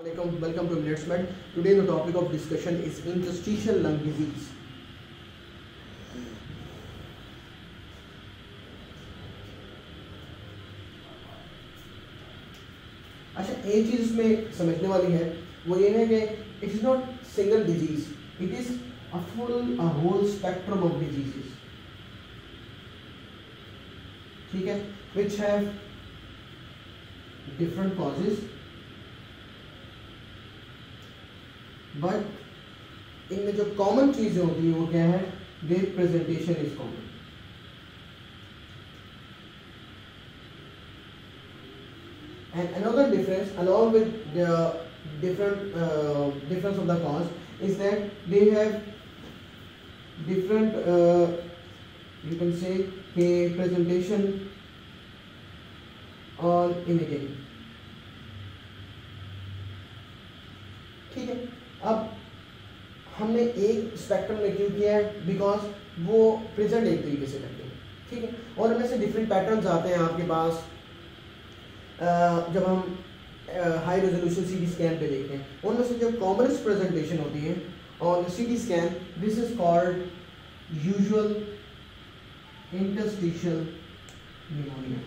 Welcome to Minutesmed. Today the topic of discussion is interstitial lung disease. अच्छा, एक चीज इसमें समझने वाली है वो ये है कि it is not single disease, it is a whole spectrum of diseases, ठीक है, which have different causes, but इनमें जो कॉमन चीजें होती है वो क्या है, their presentation is common. And another difference along with the difference of the cause is that they have different you can say a presentation on imaging. ठीक है, अब हमने एक स्पेक्ट्रम में क्यों किया है, बिकॉज वो प्रेजेंट एक तरीके से करते हैं, ठीक है, और उनमें से डिफरेंट पैटर्न्स आते हैं आपके पास जब हम हाई रेजोल्यूशन सीटी स्कैन पे देखते हैं. उनमें से जो कॉमनेस्ट प्रेजेंटेशन होती है on CT scan, this is called usual interstitial pneumonia,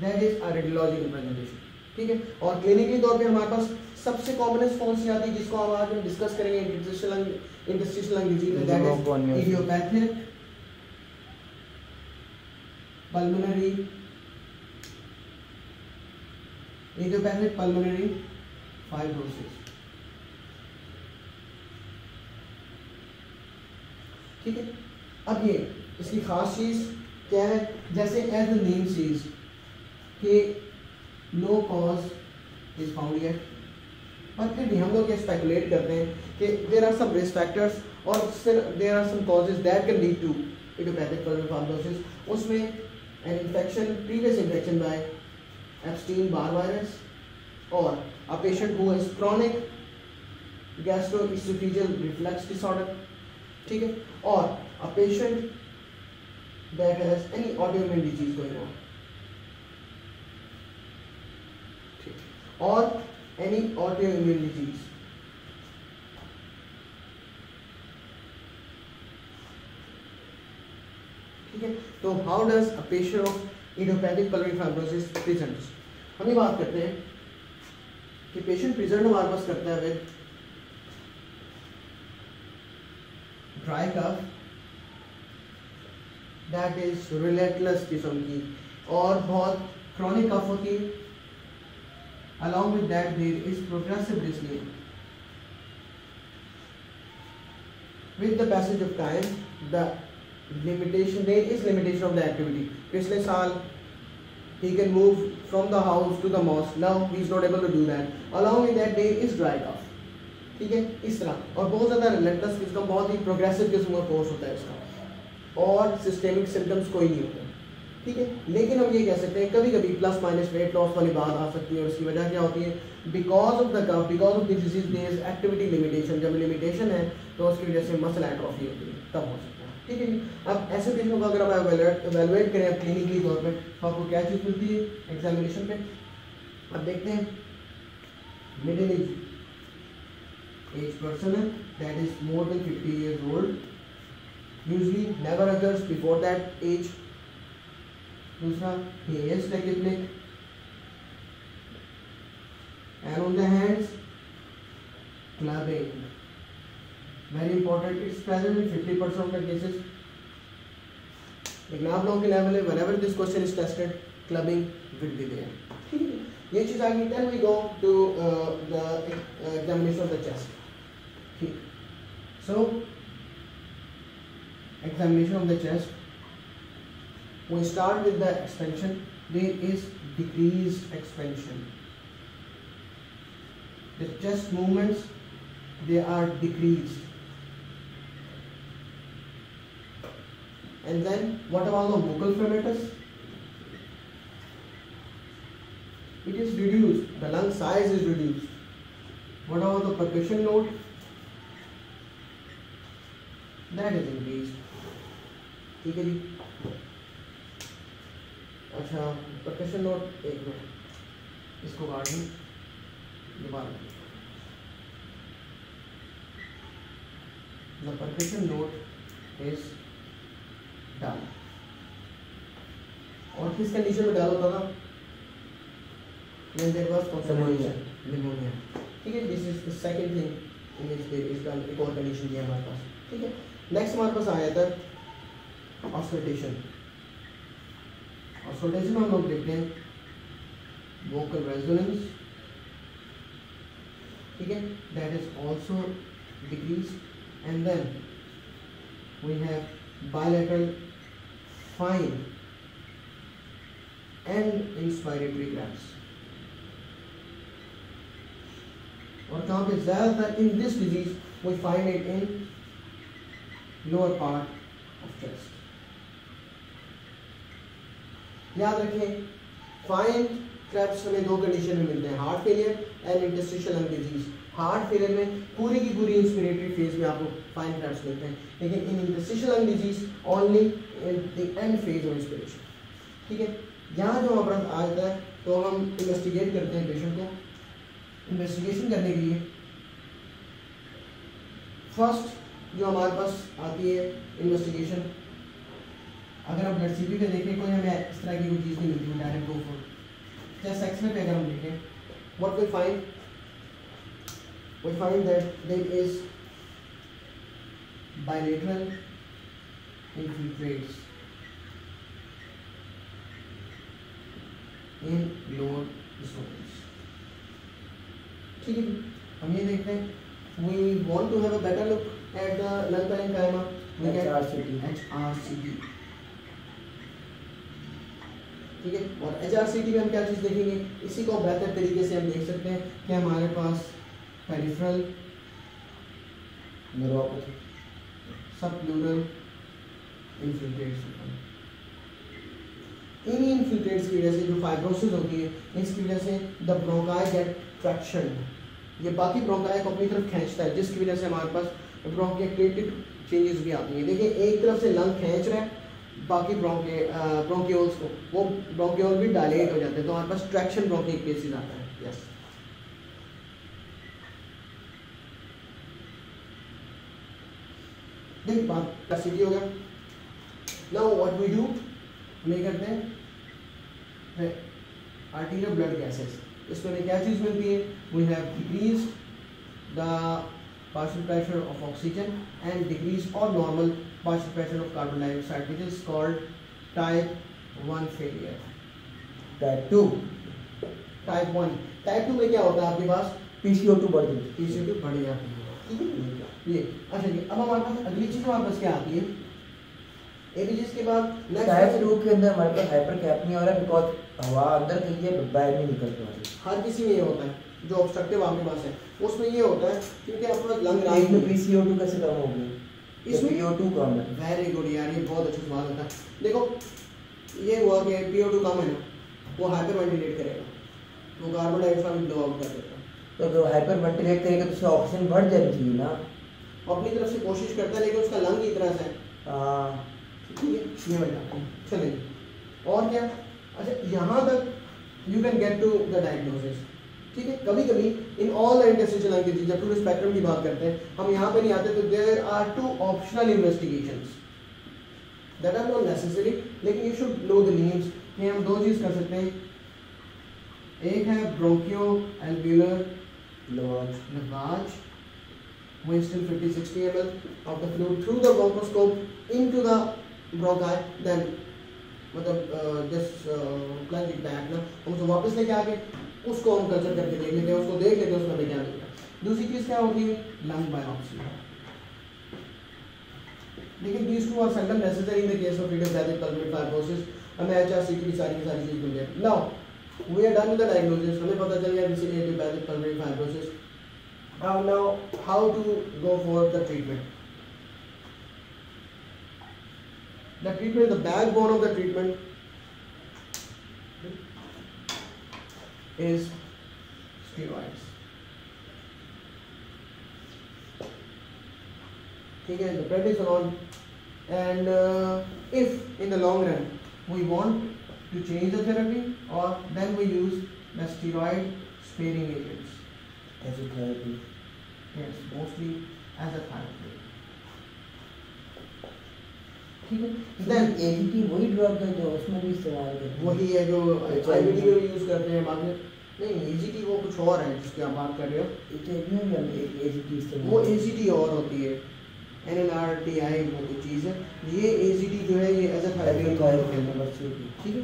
that is a radiological presentation, ठीक है. और क्लिनिकली तौर पे हमारे पास सबसे कॉमनेस्ट कौन सी आती है जिसको हम आज डिस्कस करेंगे, interstitial lung disease, that is idiopathic pulmonary fibrosis, ठीक है. अब ये इसकी खास चीज क्या है, जैसे एज द नेम सेज कि no cause is found yet, पर फिर भी हम लोग ये स्पेकुलेट करते हैं कि there are some risk factors और there are some causes that can lead to idiopathic pulmonary fibrosis. उसमें an infection, previous infection by Epstein-Barr virus, or a patient who has chronic gastroesophageal reflux disorder, ठीक है, or a patient that has any autoimmune disease going on, or any autoimmune disease. ठीक है, तो how does a patient of idiopathic pulmonary fibrosis presents? हम ये बात करते हैं कि पेशेंट प्रेजेंट हमारे पास करता है with dry cough, that is relentless किस्म की, और बहुत क्रॉनिक कफ होती है. Along with that there is progressive dyspnoea. With the passage of time the limitation, there is limitation of the activity. पिछले साल he can move from the house to the mosque, now he is not able to do that. Along with that there is dry cough, ठीक है, इस तरह, और बहुत ज़्यादा relentless किस्म, बहुत ही प्रोग्रेसिव किस्म का कोर्स होता है इसका, और सिस्टेमिक सिम्टम्स कोई नहीं होता, ठीक है. लेकिन हम ये कह सकते हैं कभी कभी प्लस माइनस वेट लॉस वाली बात आ सकती है, और उसकी वजह क्या होती है, because of the cough, because of the disease there is activity limitation. जब लिमिटेशन है तो उसकी वजह से मसल एट्रोफी होती है, तब हो सकता है, ठीक है. अब ऐसे पेशेंट को अगर आप एवेलुएट करें क्लिनिकली तौर पे तो आपको क्या चीज़ मिलती है एग्जामिनेशन पे. अब देखते हैं, मिडिल एज पर्सन है, that is more than 50 years old, usually never occurs before that age. दूसरा, he is tachypneic and on the hands clubbing, very important, it's present in 50% of the cases. लेकिन आप लोगों के level है, whenever this question is tested, clubbing will be there, ठीक है. ये चीज़ आ गई. then we go to the examination of the chest, ठीक. so examination of the chest, we start with the expansion. There is decreased expansion, the chest movements, they are decreased. And then what about the vocal fermentus? It is reduced, the lung size is reduced. What about the percussion note? That is increased, ठीक है जी. अच्छा, percussion note, एक minute, इसको काट दूँ दोबारा. The percussion note is done. और किस कंडीशन में डाल होता था? When there was pneumonia. ठीक है, this is the second thing in which there is done. एक और कंडीशन दिया हमारे पास. ठीक है, नेक्स्ट हमारे पास आया था ऑस्कल्टेशन. ऑस्कल्टेशन में हम लोग देखते हैं वोकल रेजोनेंस. ठीक है, that is also decreased. And then we have bilateral fine and inspiratory cramps. और कहाँ पे ज़्यादातर in this disease we find it in lower part of chest. याद रखें, fine cramps हमें दो कंडीशन में मिलते हैं, heart failure and interstitial lung disease. Heart failure में पूरी की पूरी इंस्पिरेटरी फेज में आपको फाइन क्रैम्प्स मिलते हैं, लेकिन in interstitial lung disease only in the end phase of inspiration. ठीक है, यहाँ जो हमारे पास आ जाता है तो हम इन्वेस्टिगेट करते हैं पेशेंट को. इन्वेस्टिगेशन करने के लिए फर्स्ट जो हमारे पास आती है इन्वेस्टिगेशन, अगर हम ब्लड सीपी पे देखें कोई हमें इस तरह की कोई चीज़ नहीं मिलती, डायरेक्ट गो फॉर. जैसे एक्सरे पे अगर हम देखें, what we find, we find that there is bilateral infiltrates in lower esophagus. ठीक है, हम ये देखते हैं, we want to have a better look at the lung parenchyma. We get HRCT. ठीक है, और HRCT में हम क्या चीज़ देखेंगे, इसी को बेहतर तरीके से हम देख सकते हैं कि हमारे पास पेरिफेरल न्यूरोपैथी, सबप्लूरल इन्फिल्ट्रेट्स. इन इन्फिल्ट्रेट्स की वजह से जो फाइब्रोसिस होती है, इसकी वजह से द ब्रोंकाई गेट ट्रैक्शन. ये बाकी ब्रोंकाई को अपनी तरफ खींचता है, जिसकी वजह से हमारे पास ब्रोंकियोक्लेटिक चेंजेस भी आती हैं. देखिए, एक तरफ से लंग खींच रहा है, बाकी ब्रोंकियोल्स को, वो ब्रोंकियोल भी डायलेट हो जाते हैं, तो हमारे पास ट्रैक्शन ब्रोंकियोक्लेसिस आता है. यस, देख बात कैपेसिटी हो गया. नाउ व्हाट वी डू, हम ये करते हैं आर्टीरियल ब्लड गैसेस. इसमें क्या चीज़ मिलती है, we have decrease the partial pressure of oxygen and decrease or normal partial pressure of carbon dioxide, which is called type 1 failure. type 2 type 1 type 2 में क्या होता है, आपके पास PCO2 बढ़ गई, PCO2 बढ़ जाती है. ये अच्छा जी. अब हमारे पास अगली चीज़ हमारे पास क्या आती है, एबीजीज के बाद टाइप 2 के अंदर हमारे पास हाइपरकैप्निया हो रहा है, बिकॉज हवा अंदर गई है, बाहर नहीं निकल पा रही. हर किसी में ये होता है, जो ऑब्स्ट्रक्टिव आपके पास है उसमें ये होता है, क्योंकि आपके पास लंग राइज में PCO2 कैसे कम हो गई, इसमें PO2 कम है. वेरी गुड यार, ये बहुत अच्छा सवाल होता है. देखो, ये हुआ कि PO2 कम है ना, वो हाइपर वेंटिलेट करेगा, वो कार्बन डाइऑक्साइड ब्लो आउट कर देगा. तो जो हाइपर वेंटिलेट करेगा तो उससे ऑक्सीजन बढ़ जानी चाहिए ना, अपनी तरफ से कोशिश करता है, लेकिन उसका लंग ही इतना सा है. हाँ, ठीक है, ये बताते हैं. चलिए, और क्या. अच्छा, यहाँ तक you can get to the diagnosis. ठीक है, कभी कभी in all the interstitial lung disease, जब पूरे स्पेक्ट्रम की बात करते हैं, हम यहाँ पे नहीं आते, तो there are 2 optional investigations that are not necessary, लेकिन you should know the names. कि हम दो चीज़ कर सकते हैं, एक है bronchoalveolar lavage, we instill 50-60 ml of the fluid through the bronchoscope into the bronchi, then मतलब just plunge it back ना, हम उसे वापस लेके आके उसको हम कल्चर करके देख लेते हैं, उसको देख लेते हैं उसमें हमें क्या मिलता है. दूसरी चीज़ क्या होती है, लंग बायोप्सी. लेकिन these two are seldom necessary in the case of idiopathic pulmonary fibrosis. हमें HRCT की सारी चीज़ मिल जाए. Now we are done with the diagnosis. हमें पता चल गया किसी idiopathic pulmonary fibrosis. Now how to go for the treatment. The treatment, the backbone of the treatment is steroids. ठीक है, the prednisolone, and if in the long run we want to change the therapy, or then we use the steroid sparing agents. As a therapy. Yes, mostly as a therapy. ठीक है. Then AZT वही drug है जो उसमें भी इस्तेमाल करते हैं. वही है जो IBD में भी यूज करते हैं. बाकी नहीं, AZT वो कुछ और है जिसकी आप बात कर रहे हो. HIV में भी हम AZT इस्तेमाल. वो AZT और होती है. NNRTI वो कोई चीज़ है. ये AZT जो है ये एज अ थेरेपी. ठीक है.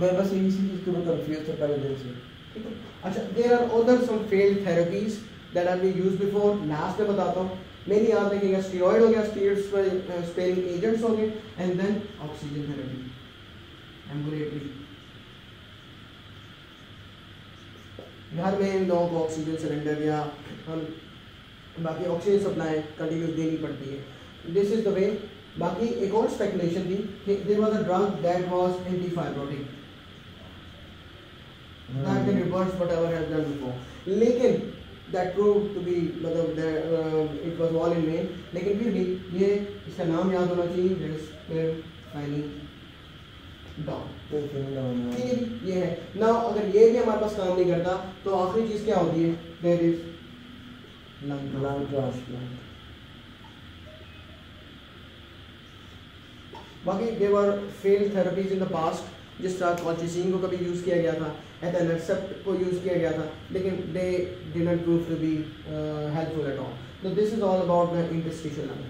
मैं बस इसी चीज़ के ऊपर कंफ्यूज था पहले दिन से. ठीक है. अच्छा, there are other some failed therapies that have been used before. Last में बताता हूँ. मेरी याद रखिएगा, स्टीरॉयड हो गया, स्टीरॉयड स्पेरिंग एजेंट्स हो गए, and then oxygen therapy, ambulatory. घर में लोगों को ऑक्सीजन सिलेंडर या हम बाकी ऑक्सीजन सप्लाई कंटिन्यूस देनी पड़ती है. This is the way. बाकी एक और स्पेकुलेशन थी कि there was a drug that was anti-fibrotic that can reverse whatever has done before. लेकिन that proved to be मतलब it was all in vain. लेकिन फिर भी ये इसका नाम याद होना चाहिए, रेस्पेराफेनी डाउन. ठीक है जी, ये है ना. अगर ये भी हमारे पास काम नहीं करता तो आखिरी चीज़ क्या होती है? There is lung transplant. बाकी there were failed therapies in the past. जिस तरह कॉल्चिसिन को कभी यूज़ किया गया था, एथेनसेप्ट को यूज़ किया गया था, लेकिन they did not prove to be helpful at all. So this is all about the interstitial lung.